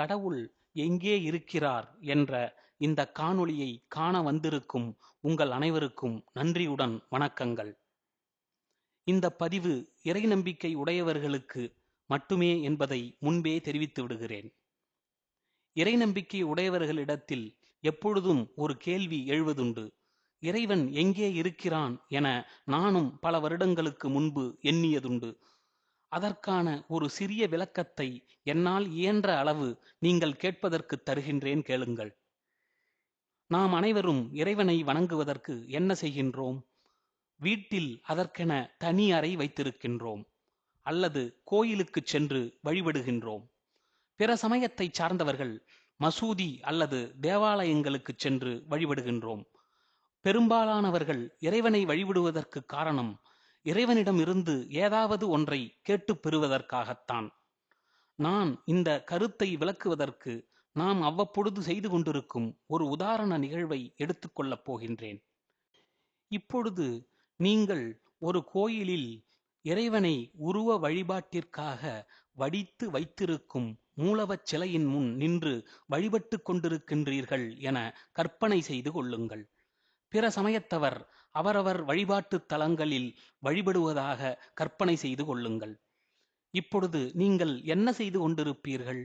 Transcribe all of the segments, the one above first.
கடவுள் எங்கே இருக்கிறார் என்ற இந்த காணொளியை காண வந்திருக்கும் உங்கள் அனைவருக்கும் நன்றியுடன் வணக்கங்கள். இந்த பதிவு இறை நம்பிக்கை உடையவர்களுக்கு மட்டுமே என்பதை முன்பே தெரிவித்து விடுகிறேன். இறை நம்பிக்கை உடையவர்களிடத்தில் எப்பொழுதும் ஒரு கேள்வி எழுவதுண்டு. இறைவன் எங்கே இருக்கிறான் என நானும் பல வருடங்களுக்கு முன்பு எண்ணியதுண்டு. அதற்கான ஒரு சிறிய விளக்கத்தை என்னால் இயன்ற அளவு நீங்கள் கேட்பதற்கு தருகின்றேன், கேளுங்கள். நாம் அனைவரும் இறைவனை வணங்குவதற்கு என்ன செய்கின்றோம்? வீட்டில் அதற்கென தனி அறை வைத்திருக்கின்றோம், அல்லது கோயிலுக்கு சென்று வழிபடுகின்றோம். பிற சமயத்தை சார்ந்தவர்கள் மசூதி அல்லது தேவாலயங்களுக்கு சென்று வழிபடுகின்றோம். பெரும்பாலானவர்கள் இறைவனை வழிபடுவதற்கு காரணம் இறைவனிடம் இருந்து ஏதாவது ஒன்றை கேட்டு பெறுவதற்காகத்தான். நான் இந்த கருத்தை விளக்குவதற்கு நாம் அவ்வப்பொழுது செய்து கொண்டிருக்கும் ஒரு உதாரண நிகழ்வை எடுத்துக்கொள்ளப் போகின்றேன். இப்பொழுது நீங்கள் ஒரு கோயிலில் இறைவனை உருவ வழிபாட்டிற்காக வடித்து வைத்திருக்கும் மூலவச் சிலையின் முன் நின்று வழிபட்டு கொண்டிருக்கின்றீர்கள் என கற்பனை செய்து கொள்ளுங்கள். பிற சமயத்தவர் அவரவர் வழிபாட்டு தலங்களில் வழிபடுவதாக கற்பனை செய்து கொள்ளுங்கள். இப்பொழுது நீங்கள் என்ன செய்து கொண்டிருப்பீர்கள்?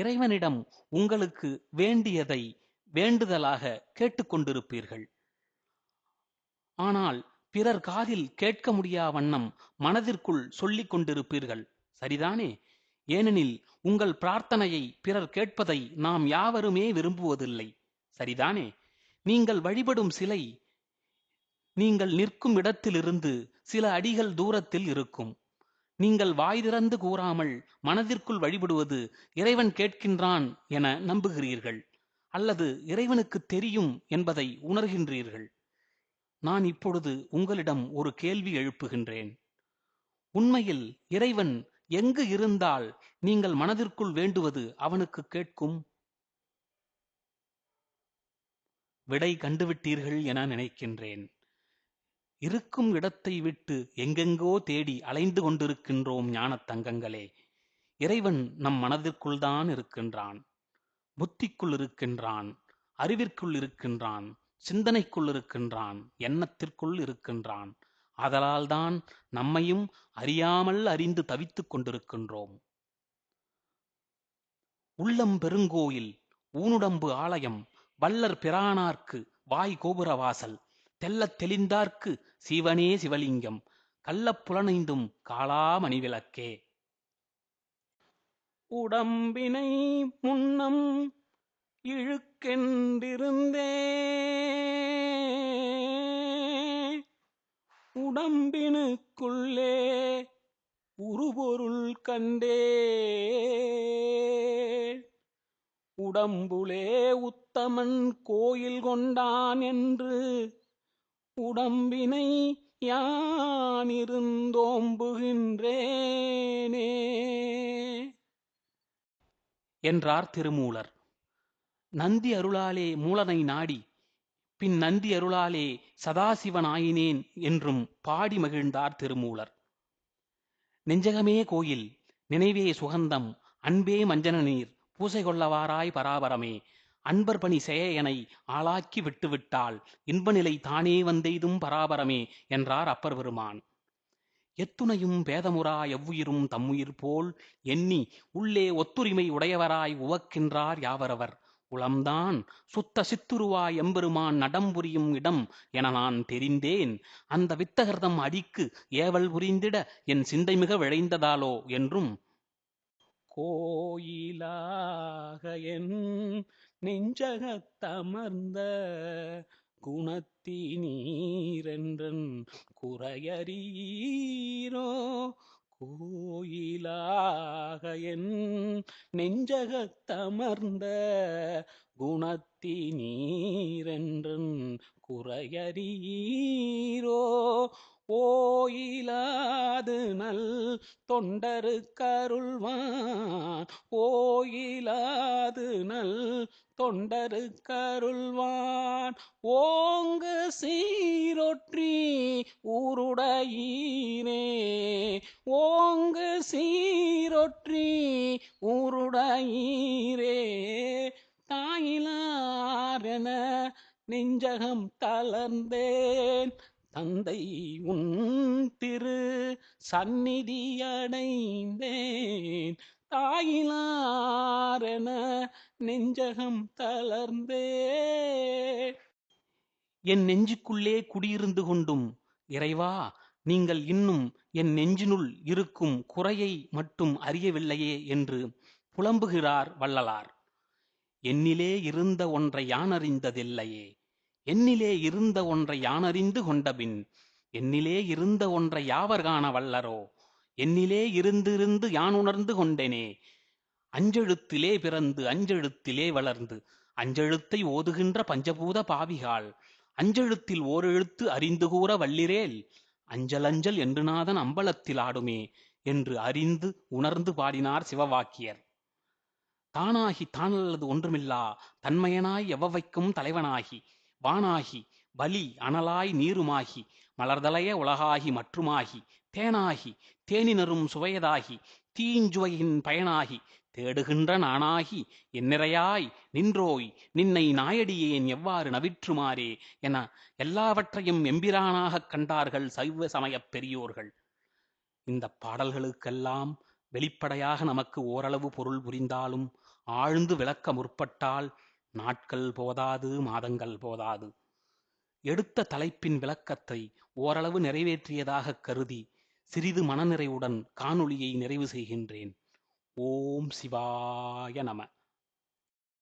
இறைவனிடம் உங்களுக்கு வேண்டியதை வேண்டுதலாக கேட்டுக்கொண்டிருப்பீர்கள். ஆனால் பிறர் காதில் கேட்க முடியா வண்ணம் மனதிற்குள் சொல்லிக் கொண்டிருப்பீர்கள், சரிதானே? ஏனெனில் உங்கள் பிரார்த்தனையை பிறர் கேட்பதை நாம் யாவருமே விரும்புவதில்லை, சரிதானே? நீங்கள் வழிபடும் சிலை நீங்கள் நிற்கும் இடத்திலிருந்து சில அடிகள் தூரத்தில் இருக்கும். நீங்கள் வாய் திறந்து கூறாமல் மனதிற்குள் வழிபடுவது இறைவன் கேட்கின்றான் என நம்புகிறீர்கள், அல்லது இறைவனுக்கு தெரியும் என்பதை உணர்கின்றீர்கள். நான் இப்பொழுது உங்களிடம் ஒரு கேள்வி எழுப்புகின்றேன். உண்மையில் இறைவன் எங்கு இருந்தால் நீங்கள் மனதிற்குள் வேண்டுவது அவனுக்கு கேட்கும்? விடை கண்டுவிட்டீர்கள் என நினைக்கின்றேன். இருக்கும் இடத்தை விட்டு எங்கெங்கோ தேடி அலைந்து கொண்டிருக்கின்றோம் ஞானத் தங்கங்களே. இறைவன் நம் மனதிற்குள் தான் இருக்கின்றான், புத்திக்குள் இருக்கின்றான், அறிவிற்குள் இருக்கின்றான், சிந்தனைக்குள் இருக்கின்றான், எண்ணத்திற்குள் இருக்கின்றான். ஆதலால்தான் நம்மையும் அறியாமல் அறிந்து தவித்துக் கொண்டிருக்கின்றோம். உள்ளம் பெருங்கோயில், ஊனுடம்பு ஆலயம், வள்ளற் பிரானார்க்கு வாய் கோபுரவாசல், தெள்ளத் தெளிந்தார்க்கு சிவனே சிவலிங்கம், கள்ளப் புலனைந்தும் காளா மணிவிளக்கே. உடம்பினை முன்னம் இழுக்கென்றிருந்தே, உடம்பினுக்குள்ளே உருபொருள் கண்டே, உடம்புலே உத்தமன் கோயில் கொண்டான் என்று உடம்பினை யானிருந்தோம்புகின்றேனே என்றார் திருமூலர். நந்தி அருளாலே மூலனை நாடி பின் நந்தி அருளாலே சதாசிவன் ஆயினேன் என்றும் பாடி மகிழ்ந்தார் திருமூலர். நெஞ்சகமே கோயில், நினைவே சுகந்தம், அன்பே மஞ்சன நீர், பூசை கொள்ளவாராய் பராபரமே, அன்பர் பணி செய்ய எனை ஆளாக்கி விட்டுவிட்டால் இன்பநிலை தானே வந்தெய்தும் பராபரமே என்றார் அப்பர் பெருமான். எத்துணையும் பேதமுறா எவ்வுயிரும் தம்முயிர் போல் எண்ணி உள்ளே ஒத்துரிமை உடையவராய் உவக்கின்றார் யாவரவர். உளம்தான் சுத்த சித்துருவாய் எம்பெருமான் நடம்புரியும் இடம் என நான் தெரிந்தேன். அந்த வித்தகர்தம் அடிக்கு ஏவல் புரிந்திட என் சிந்தைமிக விழைந்ததாலோ என்றும், கோயிலாக என் நெஞ்சகத்தமர்ந்த குணத்தினீரென்றன் குறையறீரோ, கோயிலாக என் நெஞ்சகத்தமர்ந்த குணத்தினீரென்றன் குறையறீரோ, ஓயிலாது நல் தொண்டருக்கருள்வான், ஓயிலாது நல் தொண்டருக்கருள்வான். ஓங்கு சீரொற்றி ஊருடையீரே, ஓங்கு சீரொற்றி ஊருடையீரே, தாயிலாரென நெஞ்சகம் தளர்ந்தேன், தந்தை உன் திரு சந்நிதியடைந்தேன், தாயிலாரென நெஞ்சகம் தளர்ந்தேன். என் நெஞ்சுக்குள்ளே குடியிருந்து கொண்டும் இறைவா, நீங்கள் இன்னும் என் நெஞ்சினுள் இருக்கும் குறையை மட்டும் அறியவில்லையே என்று புலம்புகிறார் வள்ளலார். என்னிலே இருந்த ஒன்றை யானறிந்ததில்லையே, என்னிலே இருந்த ஒன்றை யானறிந்து கொண்டபின் என்னிலே இருந்த ஒன்றை யாவர் காண வல்லரோ, என்னிலே இருந்திருந்து யான் உணர்ந்து கொண்டேனே. அஞ்செழுத்திலே பிறந்து அஞ்செழுத்திலே வளர்ந்து அஞ்செழுத்தை ஓதுகின்ற பஞ்சபூத பாவிகாள், அஞ்செழுத்தில் ஓரெழுத்து அறிந்து கூற வல்லிரேல், அஞ்சல் அஞ்சல் என்று நாதன் அம்பலத்தில் ஆடுமே என்று அறிந்து உணர்ந்து பாடினார் சிவவாக்கியர். தானாகி தானல்லது ஒன்றுமில்லா தன்மையனாய் எவ்வவைக்கும் தலைவனாகி, வானாகி வலி அனலாய் நீருமாகி, மலர்தலைய உலகாகி மற்றுமாகி, தேனாகி தேனினரும் சுவையதாகி, தீஞ்சுவையின் பயனாகி, தேடுகின்ற நானாகி என்னிறையாய் நின்றோய், நின்னை நாயடியேன் எவ்வாறு நவிற்றுமாறே என எல்லாவற்றையும் எம்பிரானாகக் கண்டார்கள் சைவ சமயப் பெரியோர்கள். இந்த பாடல்களுக்கெல்லாம் வெளிப்படையாக நமக்கு ஓரளவு பொருள் புரிந்தாலும் ஆழ்ந்து விளக்க முற்பட்டால் நாட்கள் போதாது, மாதங்கள் போதாது. எடுத்த தலைப்பின் விளக்கத்தை ஓரளவு நிறைவேற்றியதாக கருதி சிறிது மனநிறைவுடன் காணொளியை நிறைவு செய்கின்றேன். ஓம் சிவாய நம.